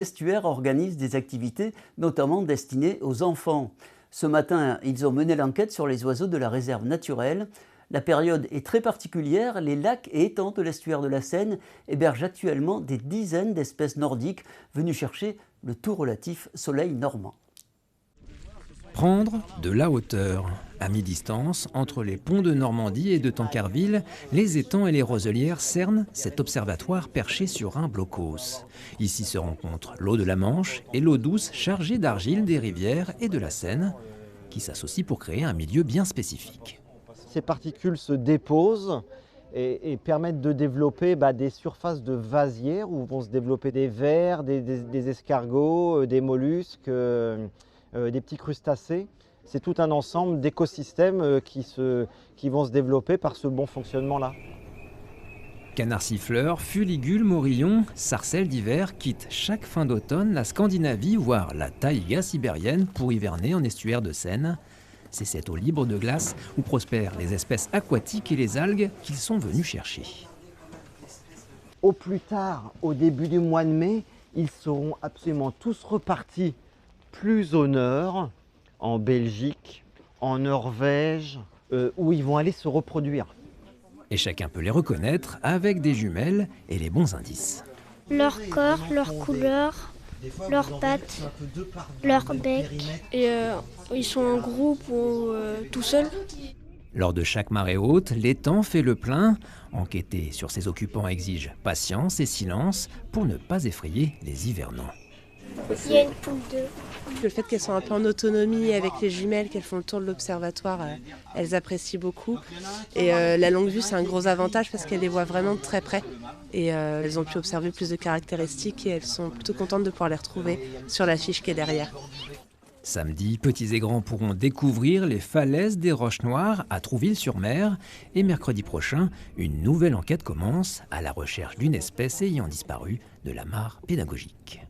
L'estuaire organise des activités notamment destinées aux enfants. Ce matin, ils ont mené l'enquête sur les oiseaux de la réserve naturelle. La période est très particulière, les lacs et étangs de l'estuaire de la Seine hébergent actuellement des dizaines d'espèces nordiques venues chercher le tout relatif soleil normand. Prendre de la hauteur. À mi-distance, entre les ponts de Normandie et de Tancarville, les étangs et les roselières cernent cet observatoire perché sur un blocos. Ici se rencontrent l'eau de la Manche et l'eau douce chargée d'argile des rivières et de la Seine, qui s'associent pour créer un milieu bien spécifique. Ces particules se déposent et permettent de développer des surfaces de vasières où vont se développer des vers, des escargots, des mollusques, des petits crustacés. C'est tout un ensemble d'écosystèmes qui vont se développer par ce bon fonctionnement-là. Canards siffleurs, fuligules, morillons, sarcelles d'hiver quittent chaque fin d'automne la Scandinavie, voire la taïga sibérienne, pour hiverner en estuaire de Seine. C'est cette eau libre de glace où prospèrent les espèces aquatiques et les algues qu'ils sont venus chercher. Au plus tard, au début du mois de mai, ils seront absolument tous repartis plus au nord, en Belgique, en Norvège, où ils vont aller se reproduire. Et chacun peut les reconnaître avec des jumelles et les bons indices. Leur corps, leur couleur, leurs pattes, leur bec. Et ils sont en groupe ou tout seuls. Lors de chaque marée haute, l'étang fait le plein. Enquêter sur ses occupants exige patience et silence pour ne pas effrayer les hivernants. Il y a une poule d'œufs. Le fait qu'elles soient un peu en autonomie avec les jumelles, qu'elles font le tour de l'observatoire, elles apprécient beaucoup. Et la longue vue, c'est un gros avantage parce qu'elles les voient vraiment de très près. Et elles ont pu observer plus de caractéristiques et elles sont plutôt contentes de pouvoir les retrouver sur la fiche qui est derrière. Samedi, petits et grands pourront découvrir les falaises des Roches Noires à Trouville-sur-Mer. Et mercredi prochain, une nouvelle enquête commence à la recherche d'une espèce ayant disparu de la mare pédagogique.